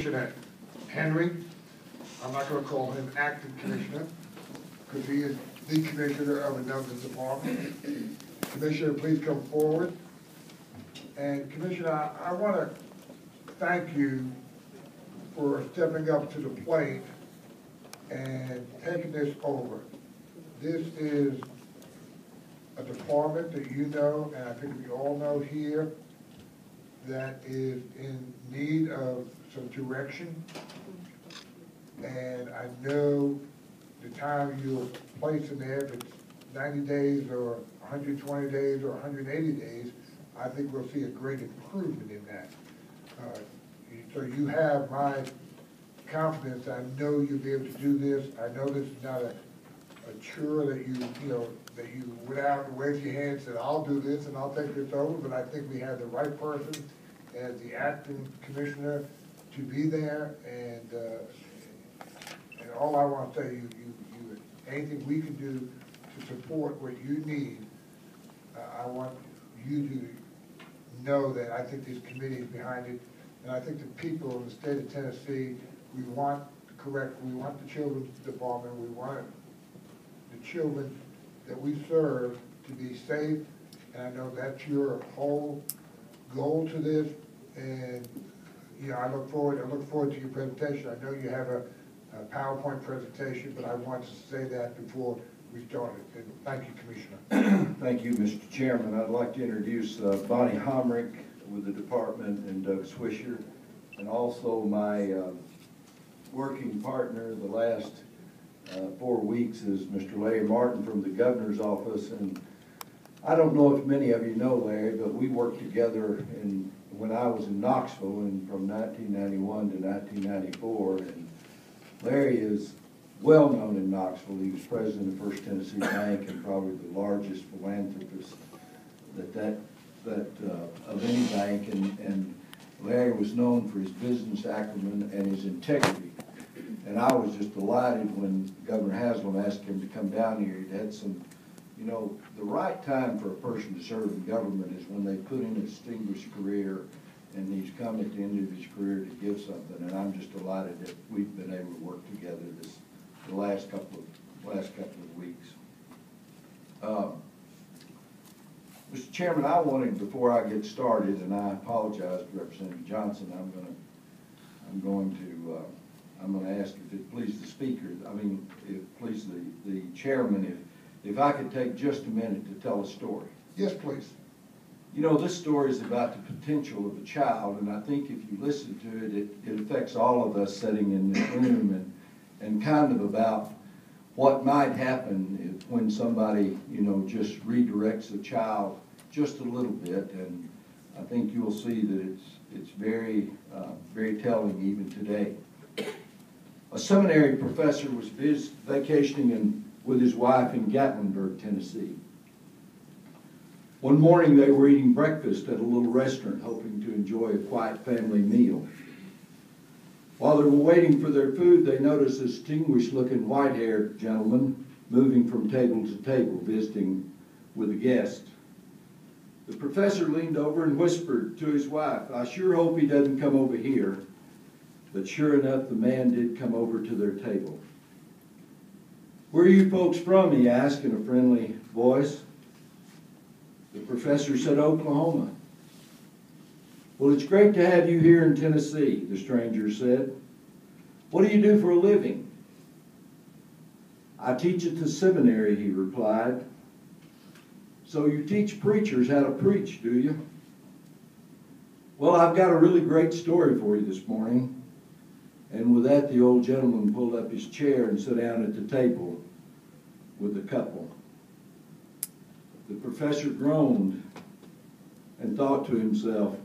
Commissioner Henry. I'm not going to call him acting commissioner because he is the commissioner of another department. Commissioner, please come forward. And Commissioner, I want to thank you for stepping up to the plate and taking this over. This is a department that you know, and I think we all know here, that is in need of some direction. And I know the time you'll place in there, if it's 90 days or 120 days or 180 days, I think we'll see a great improvement in that. So you have my confidence. I know you'll be able to do this. I know this is not a chore that that you went out and waved your hand and said, I'll do this and I'll take this over, but I think we have the right person as the acting commissioner to be there, and all I want to say, anything we can do to support what you need, I want you to know that I think this committee is behind it, and I think the people in the state of Tennessee, we want the children's department, we want the children that we serve to be safe, and I know that's your whole goal to this, and I look forward to your presentation. I know you have a PowerPoint presentation, but I wanted to say that before we started. And thank you, Commissioner. Thank you, Mr. Chairman. I'd like to introduce Bonnie Homrick with the department and Doug Swisher, and also my working partner the last 4 weeks is Mr. Larry Martin from the governor's office. And I don't know if many of you know Larry, but we worked together when I was in Knoxville from 1991 to 1994. And Larry is well known in Knoxville. He was president of First Tennessee Bank and probably the largest philanthropist of any bank. And Larry was known for his business acumen and his integrity. And I was just delighted when Governor Haslam asked him to come down here. He'd had some, the right time for a person to serve in government is when they put in a distinguished career, and he's come at the end of his career to give something. And I'm just delighted that we've been able to work together the last couple of weeks. Mr. Chairman, I wanted, before I get started, and I apologize to Representative Johnson, I'm going to ask if it please the speaker, if it please the chairman, if I could take just a minute to tell a story. Yes, please. This story is about the potential of a child, and I think if you listen to it, it affects all of us sitting in this room, and kind of about what might happen when somebody, just redirects a child just a little bit. And I think you'll see that it's very, very telling even today. A seminary professor was vacationing with his wife in Gatlinburg, Tennessee. One morning they were eating breakfast at a little restaurant, hoping to enjoy a quiet family meal. While they were waiting for their food, they noticed a distinguished-looking white-haired gentleman moving from table to table, visiting with a guest. The professor leaned over and whispered to his wife, "I sure hope he doesn't come over here." But sure enough, the man did come over to their table. "Where are you folks from?" he asked in a friendly voice. The professor said, "Oklahoma." "Well, it's great to have you here in Tennessee," the stranger said. "What do you do for a living?" "I teach at the seminary," he replied. "So you teach preachers how to preach, do you?" "Well, I've got a really great story for you this morning." And with that, the old gentleman pulled up his chair and sat down at the table with the couple. The professor groaned and thought to himself,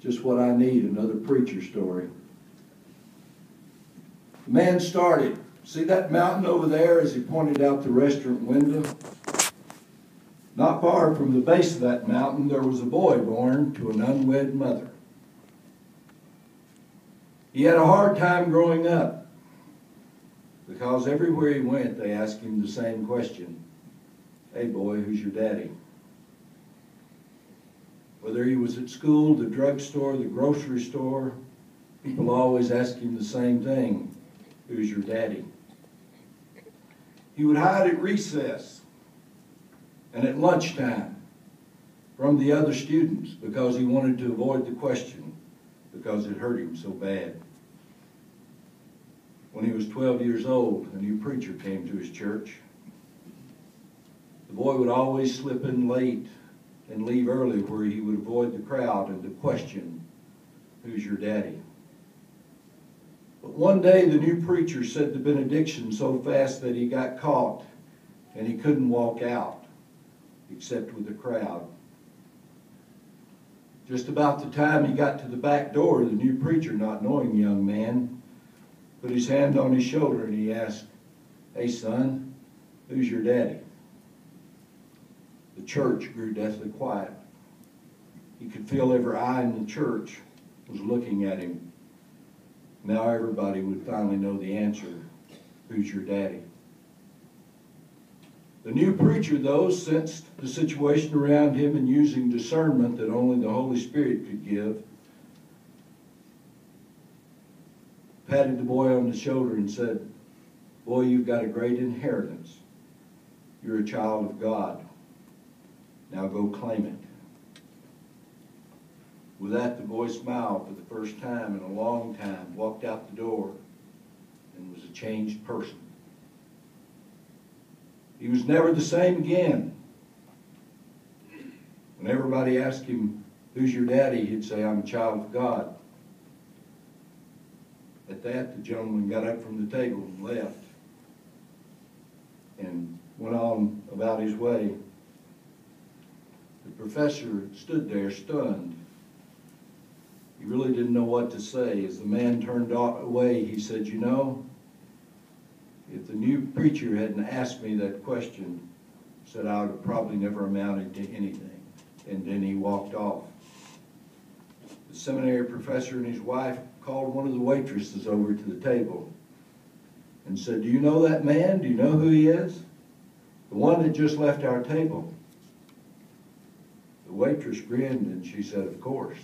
just what I need, another preacher story. The man started. "See that mountain over there?" as he pointed out the restaurant window. Not far from the base of that mountain, there was a boy born to an unwed mother. He had a hard time growing up because everywhere he went, they asked him the same question. "Hey boy, who's your daddy?" Whether he was at school, the drugstore, the grocery store, People always ask him the same thing, who's your daddy? He would hide at recess and at lunchtime from the other students because he wanted to avoid the question because it hurt him so bad. When he was 12 years old, a new preacher came to his church. The boy would always slip in late and leave early where he would avoid the crowd and the question, who's your daddy? But one day the new preacher said the benediction so fast that he got caught and he couldn't walk out except with the crowd. Just about the time he got to the back door, the new preacher, not knowing the young man, put his hand on his shoulder and he asked, "Hey son, who's your daddy?" The church grew deathly quiet. He could feel every eye in the church was looking at him. Now everybody would finally know the answer. Who's your daddy? The new preacher, though, sensed the situation around him and using discernment that only the Holy Spirit could give, patted the boy on the shoulder and said, "Boy, you've got a great inheritance. You're a child of God. Now go claim it." With that, the boy smiled for the first time in a long time, walked out the door, and was a changed person. He was never the same again. When everybody asked him, "Who's your daddy?" he'd say, "I'm a child of God." At that, the gentleman got up from the table and left and went on about his way. The professor stood there stunned. He really didn't know what to say. As the man turned away, he said, "You know, if the new preacher hadn't asked me that question," said, "I would have probably never amounted to anything." And then he walked off. The seminary professor and his wife called one of the waitresses over to the table and said, "Do you know that man? Do you know who he is? The one that just left our table." The waitress grinned and she said, "Of course."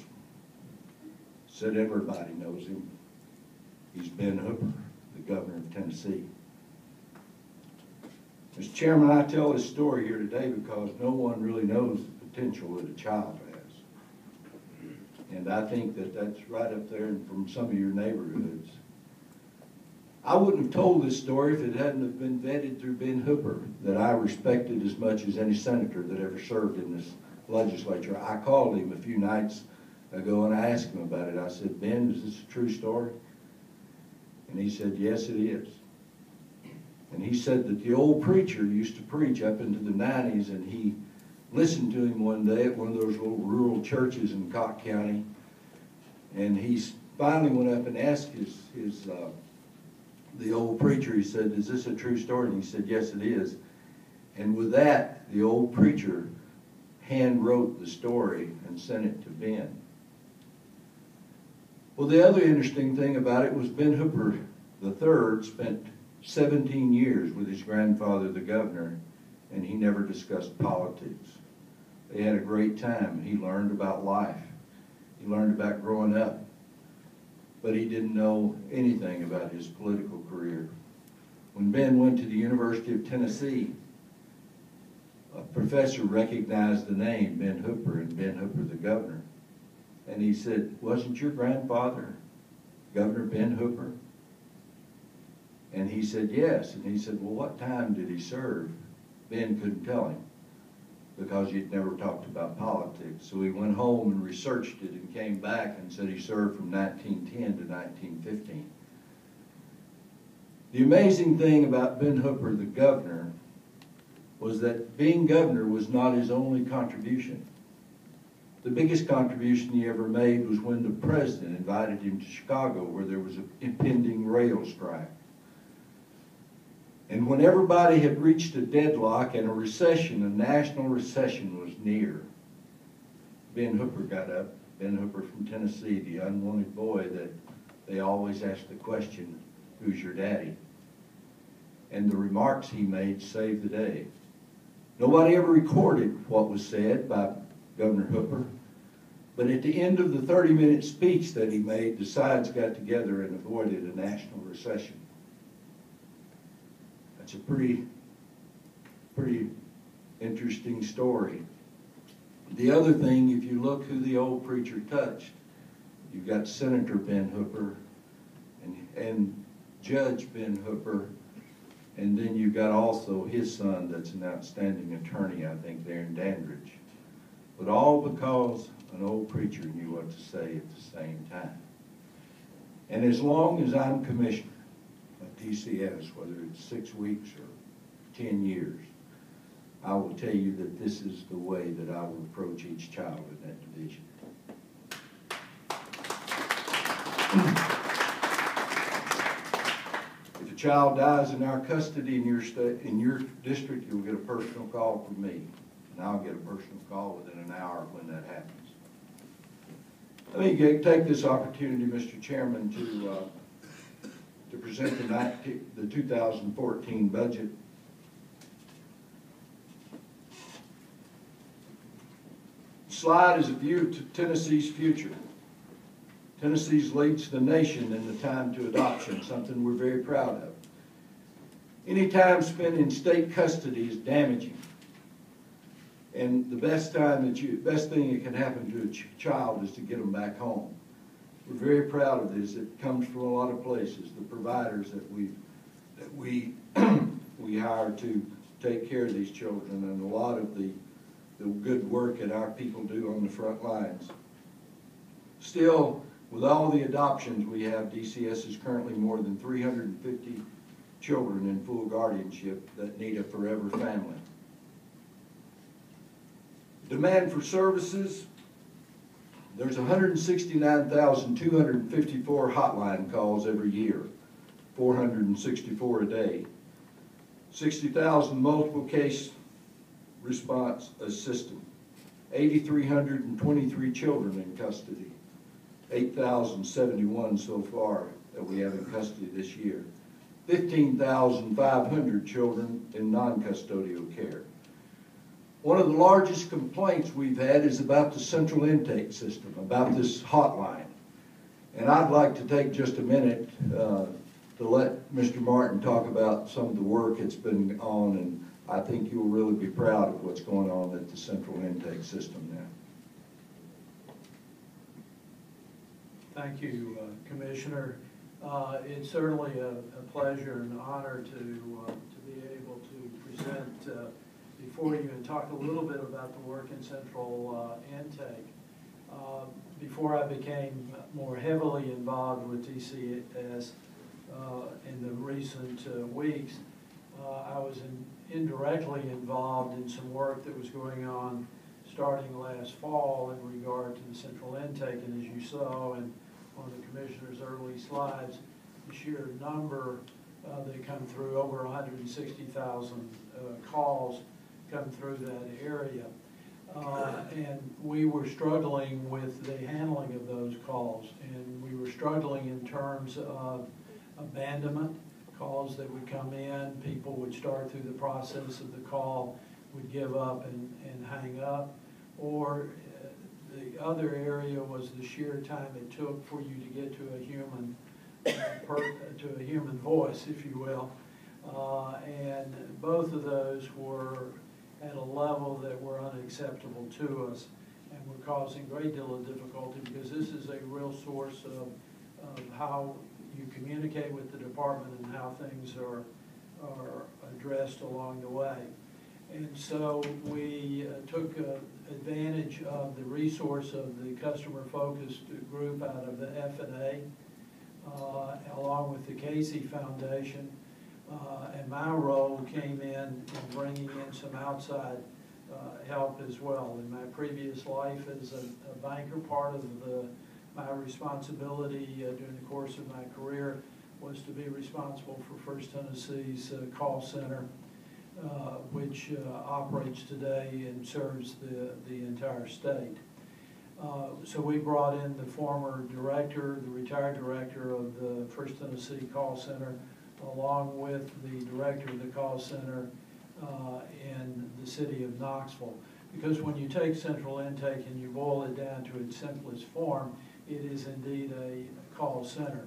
Said, "Everybody knows him. He's Ben Hooper, the governor of Tennessee." Mr. Chairman, I tell this story here today because no one really knows the potential that a child has. And I think that that's right up there from some of your neighborhoods. I wouldn't have told this story if it hadn't have been vetted through Ben Hooper, that I respected as much as any senator that ever served in this legislature. I called him a few nights ago and I asked him about it. I said, "Ben, is this a true story?" And he said, "Yes, it is." And he said that the old preacher used to preach up into the 90s, and he listened to him one day at one of those little rural churches in Cocke County. And he finally went up and asked the old preacher, he said, "Is this a true story?" And he said, "Yes, it is." And with that, the old preacher hand wrote the story and sent it to Ben. Well, the other interesting thing about it was Ben Hooper III spent 17 years with his grandfather, the governor, and he never discussed politics. They had a great time. He learned about life. He learned about growing up. But he didn't know anything about his political career. When Ben went to the University of Tennessee, a professor recognized the name Ben Hooper and Ben Hooper, the governor. And he said, "Wasn't your grandfather Governor Ben Hooper?" And he said, "Yes." And he said, "Well, what time did he serve?" Ben couldn't tell him because he'd never talked about politics. So he went home and researched it and came back and said he served from 1910 to 1915. The amazing thing about Ben Hooper, the governor, was that being governor was not his only contribution. The biggest contribution he ever made was when the president invited him to Chicago, where there was an impending rail strike. And when everybody had reached a deadlock and a recession, a national recession was near, Ben Hooper got up, Ben Hooper from Tennessee, the unwanted boy that they always asked the question, "Who's your daddy?" And the remarks he made saved the day. Nobody ever recorded what was said by Governor Hooper, But at the end of the 30-minute speech that he made, the sides got together and avoided a national recession. That's a pretty interesting story. The other thing, if you look who the old preacher touched, you've got Senator Ben Hooper and Judge Ben Hooper, and then you've got also his son that's an outstanding attorney, I think, there in Dandridge. But all because an old preacher knew what to say at the same time. And as long as I'm commissioner of DCS, whether it's 6 weeks or 10 years, I will tell you that this is the way that I will approach each child in that division. If a child dies in our custody in your state, in your district, you'll get a personal call from me, and I'll get a personal call within an hour when that happens. Let me take this opportunity, Mr. Chairman, to present the 2014 budget. Slide is a view to Tennessee's future. Tennessee leads the nation in the time to adoption, something we're very proud of. Any time spent in state custody is damaging. And the best thing that can happen to a child is to get them back home. We're very proud of this. It comes from a lot of places. The providers that we hire to take care of these children, and a lot of the good work that our people do on the front lines. Still, with all the adoptions we have, DCS is currently more than 350 children in full guardianship that need a forever family. Demand for services, there's 169,254 hotline calls every year, 464 a day, 60,000 multiple case response assistant, 8,323 children in custody, 8,071 so far that we have in custody this year, 15,500 children in non-custodial care. One of the largest complaints we've had is about the central intake system, about this hotline. And I'd like to take just a minute to let Mr. Martin talk about some of the work that's been on, and I think you'll really be proud of what's going on at the central intake system now. Thank you, Commissioner. It's certainly a pleasure and honor to be able to present before you and talk a little bit about the work in central intake. Before I became more heavily involved with DCS in the recent weeks, I was indirectly involved in some work that was going on starting last fall in regard to the central intake. And as you saw in one of the Commissioner's early slides, the sheer number that come through, over 160,000 calls come through that area. And we were struggling with the handling of those calls, and we were struggling in terms of abandonment, calls that would come in, people would start through the process of the call, would give up and hang up, or the other area was the sheer time it took for you to get to a human human voice, if you will. And both of those were at a level that were unacceptable to us and were causing a great deal of difficulty, because this is a real source of how you communicate with the department and how things are addressed along the way. And so we took advantage of the resource of the customer-focused group out of the F&A, along with the Casey Foundation, and my role came in bringing in some outside help as well. In my previous life as a banker, part of my responsibility during the course of my career was to be responsible for First Tennessee's call center, which operates today and serves the entire state. So we brought in the former director, the retired director of the First Tennessee Call Center, along with the director of the call center in the city of Knoxville. because when you take central intake and you boil it down to its simplest form, it is indeed a call center.